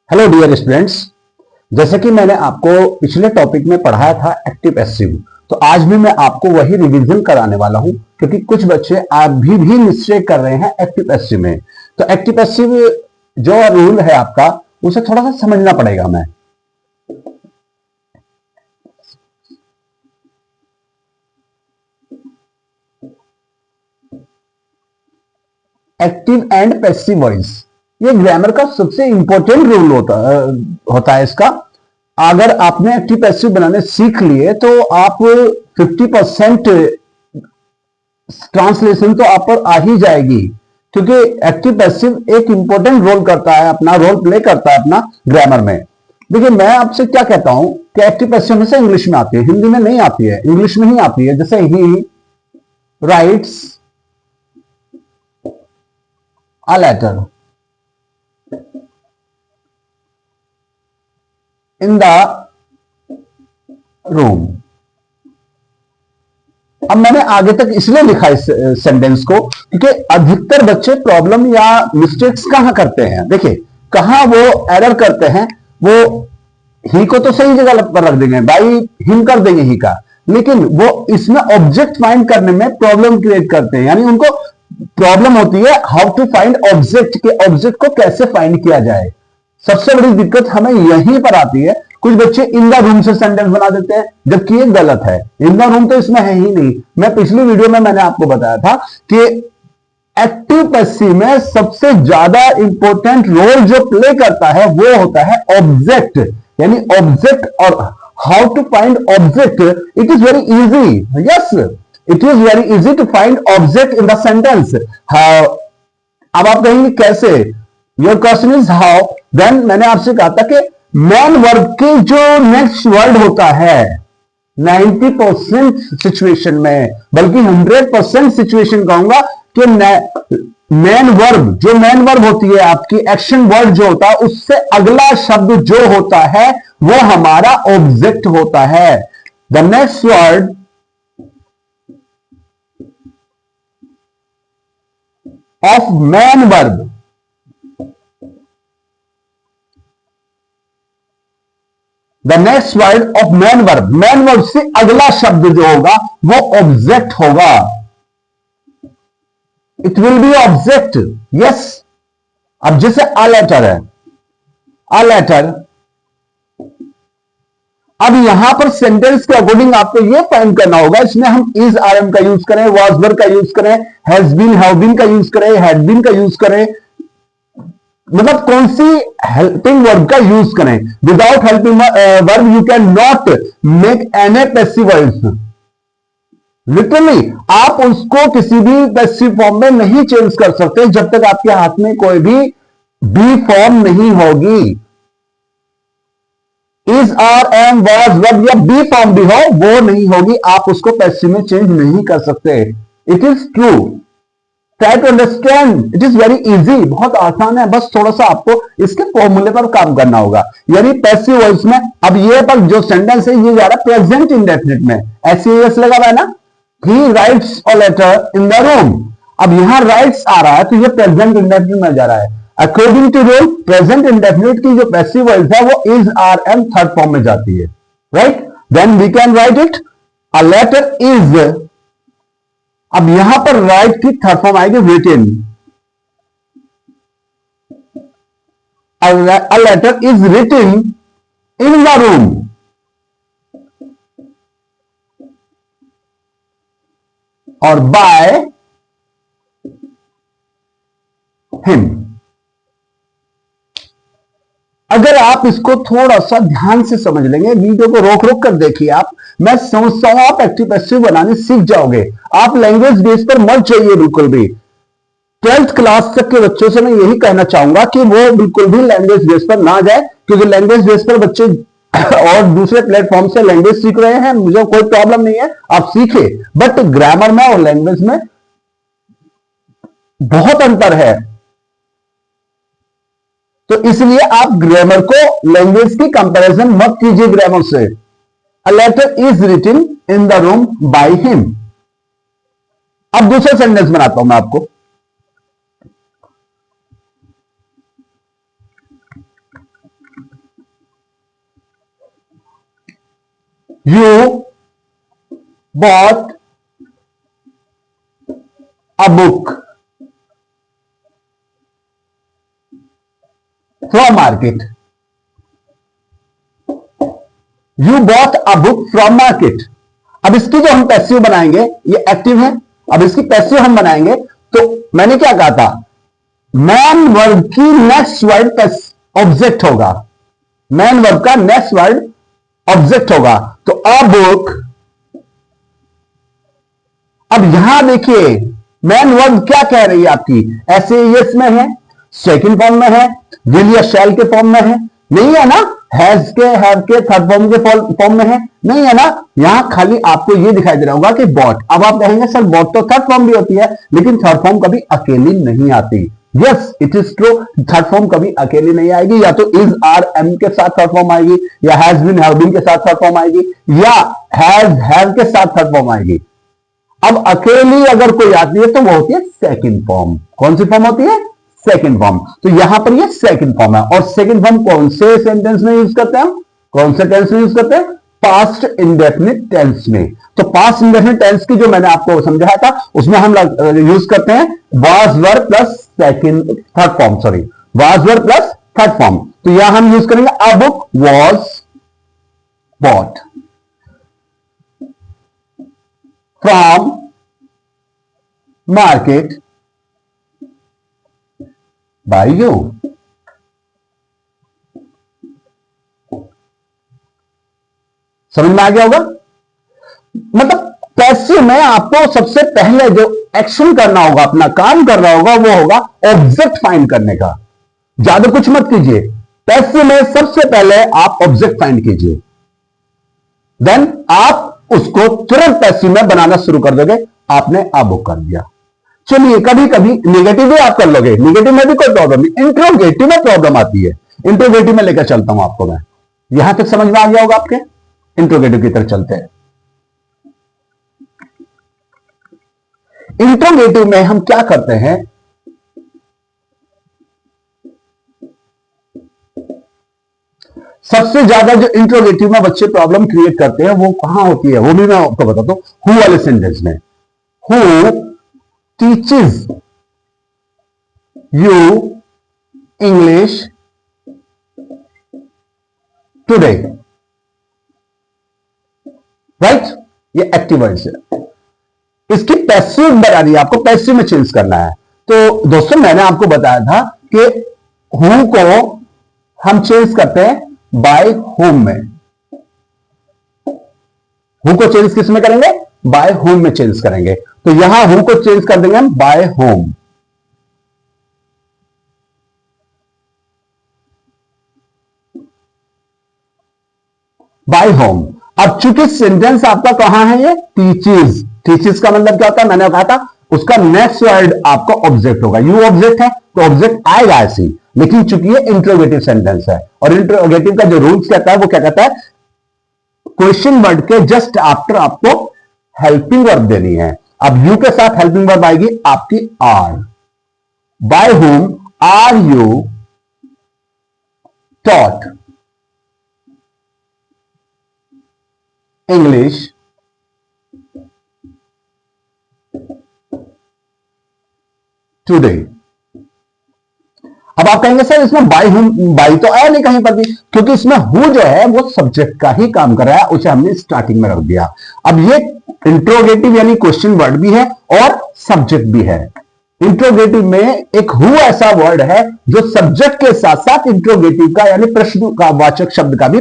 Hello dear students. जैसे कि मैंने आपको पिछले टॉपिक में पढ़ाया था एक्टिव पैसिव, तो आज भी मैं आपको वही रिवीजन कराने वाला हूं क्योंकि कुछ बच्चे अभी भी मिस्टेक कर रहे हैं एक्टिव पैसिव में। तो एक्टिव पैसिव जो रूल है आपका उसे थोड़ा सा समझना पड़ेगा हमें। एक्टिव एंड पैसिव वॉइस ये ग्रामर का सबसे इंपॉर्टेंट रूल होता है इसका। अगर आपने एक्टिव पैसिव बनाने सीख लिए तो आप 50% ट्रांसलेशन तो आप पर आ ही जाएगी, क्योंकि एक्टिव पैसिव एक इंपॉर्टेंट रोल करता है, अपना रोल प्ले करता है अपना ग्रामर में। देखिए मैं आपसे क्या कहता हूं कि एक्टिव पैसिव हमेशा इंग्लिश में आती है, हिंदी में नहीं आती है, इंग्लिश में ही आती है। जैसे he writes a letter in the room. अब मैंने आगे तक इसलिए लिखा इस सेंटेंस को क्योंकि अधिकतर बच्चे प्रॉब्लम या मिस्टेक्स कहां करते हैं। देखिए कहां वो एरर करते हैं। वो ही को तो सही जगह पर रख देंगे, बाई हिम कर देंगे ही का, लेकिन वो इसमें ऑब्जेक्ट फाइंड करने में प्रॉब्लम क्रिएट करते हैं। यानी उनको प्रॉब्लम होती है हाउ टू फाइंड ऑब्जेक्ट, के ऑब्जेक्ट को कैसे फाइंड किया जाए। सबसे बड़ी दिक्कत हमें यहीं पर आती है। कुछ बच्चे इन द रूम से सेंटेंस बना देते हैं, जबकि ये गलत है। इन द रूम तो इसमें है ही नहीं। मैं पिछली वीडियो में मैंने आपको बताया था कि एक्टिव पैसिव में सबसे ज्यादा इंपॉर्टेंट रोल जो प्ले करता है वो होता है ऑब्जेक्ट। यानी ऑब्जेक्ट और how to find object. It is very easy, yes it is very easy to find object in the sentence. अब आप कहेंगे कैसे, your question is how. Then मैंने आपसे कहा था कि मेन वर्ब के जो नेक्स्ट वर्ड होता है 90% सिचुएशन में, बल्कि 100% सिचुएशन कहूंगा कि मेन वर्ब, जो मेन वर्ब होती है आपकी एक्शन वर्ड जो होता है, उससे अगला शब्द जो होता है वो हमारा ऑब्जेक्ट होता है। The next word of main verb, the next word of main verb, main verb से अगला शब्द जो होगा वो ऑब्जेक्ट होगा। It will be object, yes. अब जैसे अ लेटर है, अ लेटर, अब यहां पर सेंटेंस के अकॉर्डिंग आपको यह फाइंड करना होगा इसमें हम इज आर एम का यूज करें, वाज वर का यूज करें, हैज बीन हैव बीन का यूज करें, हैड बीन का यूज करें, मतलब कौन सी हेल्पिंग वर्ब का यूज करें। Without helping verb you can not make any passive voice. Literally आप उसको किसी भी पैसिव फॉर्म में नहीं चेंज कर सकते जब तक आपके हाथ में कोई भी बी फॉर्म नहीं होगी। Is are am was verb या बी फॉर्म भी हो वो नहीं होगी, आप उसको पैसिव में चेंज नहीं कर सकते। It is true, try to understand, it is very easy, बहुत आसान है। बस थोड़ा सा आपको इसके फॉर्मूले पर काम करना होगा। यानी पैसिव वॉइस में अब ये पर जो सेंटेंस है ये जा रहा है प्रेजेंट इंडेफिनिट में, एस लगा हुआ है ना। He writes a letter in the room. अब यहां राइट्स आ रहा है तो ये प्रेजेंट इंडेफिनिट में जा रहा है। According to rule present indefinite की जो पैसिव वॉइस है वो is are am third form में जाती है, right. Then we can write it a letter is. अब यहां पर राइट की थर्ड फॉर्म आएगी written. A letter is written in the room और by him। अगर आप इसको थोड़ा सा ध्यान से समझ लेंगे, वीडियो को रोक रोक कर देखिए आप, मैं समझता हूं आप एक्टिव पैसिव बनाने सीख जाओगे। आप लैंग्वेज बेस पर मत जाइए बिल्कुल भी। 12th क्लास तक के बच्चों से मैं यही कहना चाहूंगा कि वो बिल्कुल भी लैंग्वेज बेस पर ना जाए, क्योंकि लैंग्वेज बेस पर बच्चे और दूसरे प्लेटफॉर्म से लैंग्वेज सीख रहे हैं, मुझे कोई प्रॉब्लम नहीं है, आप सीखे, बट ग्रामर में और लैंग्वेज में बहुत अंतर है। तो इसलिए आप ग्रामर को लैंग्वेज की कंपैरिजन मत कीजिए ग्रामर से। A letter is written in the room by him. अब दूसरा सेंटेंस बनाता हूं मैं आपको। You bought a book from market. You bought a book from market. अब इसकी जो हम पैसिव बनाएंगे, ये एक्टिव है, अब इसकी पैसिव हम बनाएंगे तो मैंने क्या कहा था, मैन वर्ब की नेक्स्ट वर्ड ऑब्जेक्ट होगा, मैन वर्ब का नेक्स्ट वर्ड ऑब्जेक्ट होगा, तो अ बुक। अब यहां देखिए मैन वर्ब क्या कह रही है आपकी, ऐसे यस में है, सेकंड फॉर्म में है, विल या शैल के फॉर्म में है, नहीं है ना, हैज के, हैव के थर्ड फॉर्म के फॉर्म में है, नहीं है ना, यहां खाली आपको ये दिखाई दे रहा होगा कि बॉट। अब आप कहेंगे सर बॉट तो थर्ड फॉर्म भी होती है, लेकिन थर्ड फॉर्म कभी अकेली नहीं आती। Yes it is true, third form कभी अकेली नहीं आएगी, या तो इज आर एम के साथ थर्ड फॉर्म आएगी, या हैज बीन हैव बीन के साथ थर्ड फॉर्म आएगी, या हैज हैव के साथ थर्ड फॉर्म आएगी। अब अकेली अगर कोई आती है तो वो होती है सेकंड फॉर्म। कौन सी फॉर्म होती है, सेकंड फॉर्म। तो यहां पर ये सेकंड फॉर्म है, और सेकंड फॉर्म कौन से सेंटेंस में यूज करते हैं, कौन से टेंस में यूज करते हैं, पास्ट इंडेफिनिट टेंस में। तो पास्ट इंडेफिनिट टेंस की जो मैंने आपको समझाया था उसमें हम यूज करते हैं was were plus second third form, sorry was were plus third form. तो यहां हम यूज करेंगे a book was bought from market by you. समझ में आ गया होगा। मतलब पैसिव में आपको सबसे पहले जो एक्शन करना होगा, अपना काम करना होगा, वो होगा ऑब्जेक्ट फाइंड करने का। ज्यादा कुछ मत कीजिए, पैसिव में सबसे पहले आप ऑब्जेक्ट फाइंड कीजिए, देन आप उसको तुरंत पैसिव में बनाना शुरू कर दोगे। आपने आ बुक कर दिया। चलिए कभी कभी निगेटिव भी आप कर लोगे, निगेटिव में भी कोई प्रॉब्लम नहीं, इंट्रोगेटिव में प्रॉब्लम आती है। इंट्रोगेटिव में लेकर चलता हूं आपको मैं, यहां तक समझ में आ गया होगा आपके। इंट्रोगेटिव की तरफ चलते हैं। इंट्रोगेटिव में हम क्या करते हैं, सबसे ज्यादा जो इंट्रोगेटिव में बच्चे प्रॉब्लम क्रिएट करते हैं वो कहां होती है, वो भी मैं आपको बताता हूं। हु वाले सेंटेंस में, who teaches you English today, right, ये एक्टिव वर्ड्स है। इसकी पैसिव बनानी है आपको, पैसिव में चेंज करना है। तो दोस्तों मैंने आपको बताया था कि हु को हम चेंज करते हैं बाय होम में। हु को चेंज किस में करेंगे, बाय होम में चेंज करेंगे। तो यहां हु को चेंज कर देंगे हम बाय होम, बाय होम। अब चूंकि सेंटेंस आपका कहां है, ये टीचेस, टीचेस का मतलब क्या होता है, मैंने कहा था उसका नेक्स्ट वर्ड आपका ऑब्जेक्ट होगा। यू ऑब्जेक्ट है तो ऑब्जेक्ट आएगा ऐसी, लेकिन चूंकि ये इंट्रोगेटिव सेंटेंस है, और इंट्रोगेटिव का जो रूल्स कहता है वो क्या कहता है, क्वेश्चन वर्ड के जस्ट आफ्टर आपको हेल्पिंग वर्ब देनी है। अब यू के साथ हेल्पिंग वर्ब आएगी आपकी are. By whom are you taught English today. अब आप कहेंगे सर इसमें बाय whom, बाय तो आया नहीं कहीं पर भी, क्योंकि इसमें हु जो है वो सब्जेक्ट का ही काम कर रहा है, उसे हमने स्टार्टिंग में रख दिया। अब ये इंट्रोगेटिव यानी क्वेश्चन वर्ड भी है और सब्जेक्ट भी है। इंट्रोगेटिव में एक हु ऐसा वर्ड है जो सब्जेक्ट के साथ साथ इंट्रोगेटिव का यानी प्रश्न का वाचक शब्द का भी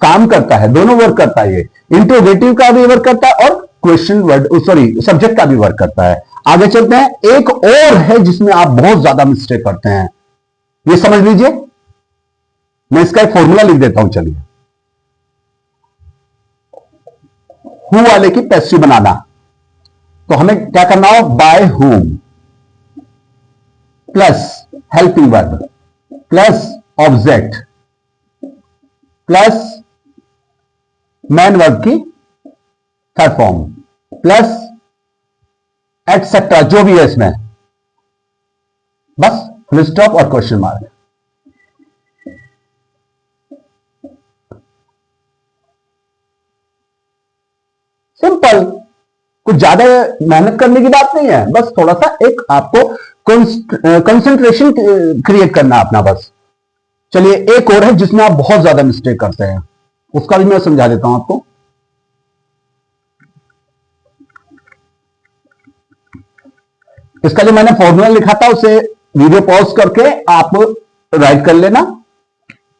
काम करता है, दोनों वर्क करता है। ये इंट्रोगेटिव का भी वर्क करता है और क्वेश्चन वर्ड सॉरी सब्जेक्ट का भी वर्क करता है। आगे चलते हैं, एक और है जिसमें आप बहुत ज्यादा मिस्टेक करते हैं, ये समझ लीजिए। मैं इसका एक फॉर्मूला लिख देता हूं, चलिए। हु वाले की पैसिव बनाना, तो हमें क्या करना हो, by whom plus helping verb plus object plus main verb की थर्ड फॉर्म प्लस एटसेट्रा जो भी है इसमें, बस फुल स्टॉप और क्वेश्चन मार्क। सिंपल, कुछ ज्यादा मेहनत करने की बात नहीं है, बस थोड़ा सा एक आपको कंसंट्रेशन क्रिएट करना अपना बस। चलिए एक और है जिसमें आप बहुत ज्यादा मिस्टेक करते हैं, उसका भी मैं समझा देता हूं आपको। इसका जो मैंने फॉर्मूला लिखा था उसे वीडियो पॉज करके आप राइट कर लेना।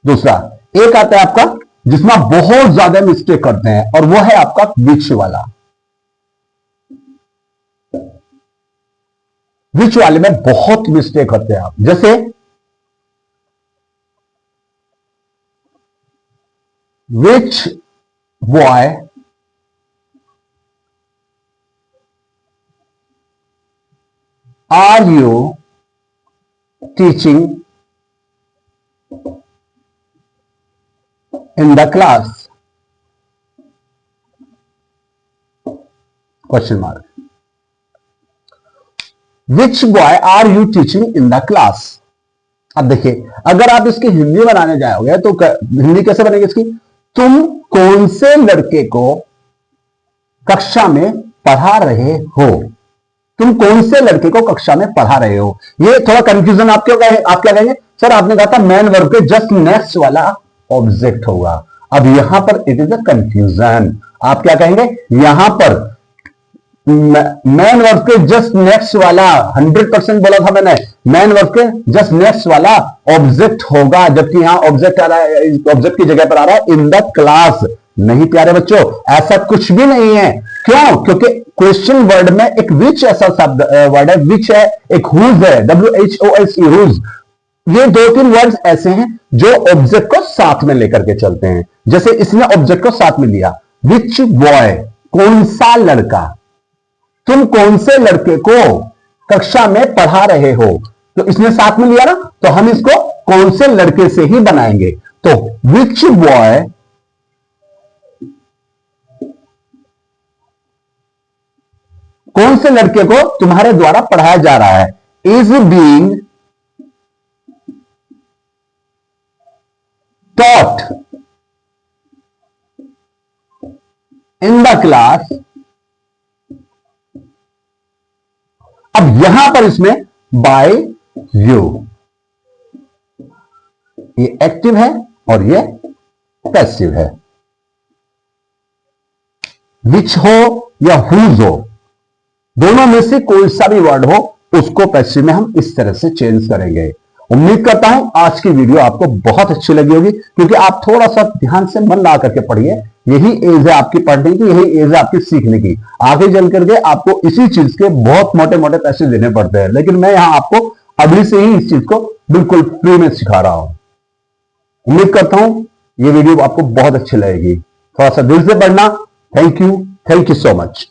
दूसरा एक आता है आपका जिसमें आप बहुत ज्यादा मिस्टेक करते हैं, और वो है आपका विच वाला। विच वाले में बहुत मिस्टेक करते हैं आप, जैसे which boy are you teaching in the class, question mark. Which boy are you teaching in the class. अब देखिए अगर आप इसकी हिंदी बनाने जाओगे तो हिंदी कैसे बनेगी इसकी, तुम कौन से लड़के को कक्षा में पढ़ा रहे हो, तुम कौन से लड़के को कक्षा में पढ़ा रहे हो। ये थोड़ा कंफ्यूजन आप क्या कहेंगे, सर आपने कहा था मैन वर्ब के जस्ट नेक्स्ट वाला ऑब्जेक्ट होगा। अब यहां पर इट इज अ कंफ्यूजन, आप क्या कहेंगे, यहां पर मैन वर्ब के जस्ट नेक्स्ट वाला 100% बोला था मैंने, मैन वर्ब के जस्ट नेक्स्ट वाला ऑब्जेक्ट होगा, जबकि यहां ऑब्जेक्ट आ रहा है, ऑब्जेक्ट की जगह पर आ रहा है इन द क्लास। नहीं प्यारे बच्चों, ऐसा कुछ भी नहीं है। क्यों, क्योंकि क्वेश्चन वर्ड में एक विच ऐसा शब्द वर्ड है, विच है, एक हुज है, WHOSE हुज। ये 2-3 वर्ड्स ऐसे हैं जो ऑब्जेक्ट को साथ में लेकर के चलते हैं। जैसे इसने ऑब्जेक्ट को साथ में लिया, विच बॉय, कौन सा लड़का, तुम कौन से लड़के को कक्षा में पढ़ा रहे हो, तो इसने साथ में लिया ना, तो हम इसको कौन से लड़के से ही बनाएंगे। तो विच बॉय कौन से लड़के को तुम्हारे द्वारा पढ़ाया जा रहा है, is being taught in the class. अब यहां पर इसमें बाय यू, ये एक्टिव है और ये पैसिव है। विच हो या हुज हो, दोनों में से कोई सा भी वर्ड हो उसको पैसिव में हम इस तरह से चेंज करेंगे। उम्मीद करता हूं आज की वीडियो आपको बहुत अच्छी लगी होगी, क्योंकि आप थोड़ा सा ध्यान से मन ला करके पढ़िए। यही एज है आपकी पढ़ने की, यही एज है आपकी सीखने की। आगे चल करके आपको इसी चीज के बहुत मोटे मोटे पैसे देने पड़ते हैं, लेकिन मैं यहां आपको अभी से ही इस चीज को बिल्कुल फ्री में सिखा रहा हूं। उम्मीद करता हूं ये वीडियो आपको बहुत अच्छी लगेगी। थोड़ा सा दिल से पढ़ना। Thank you so much.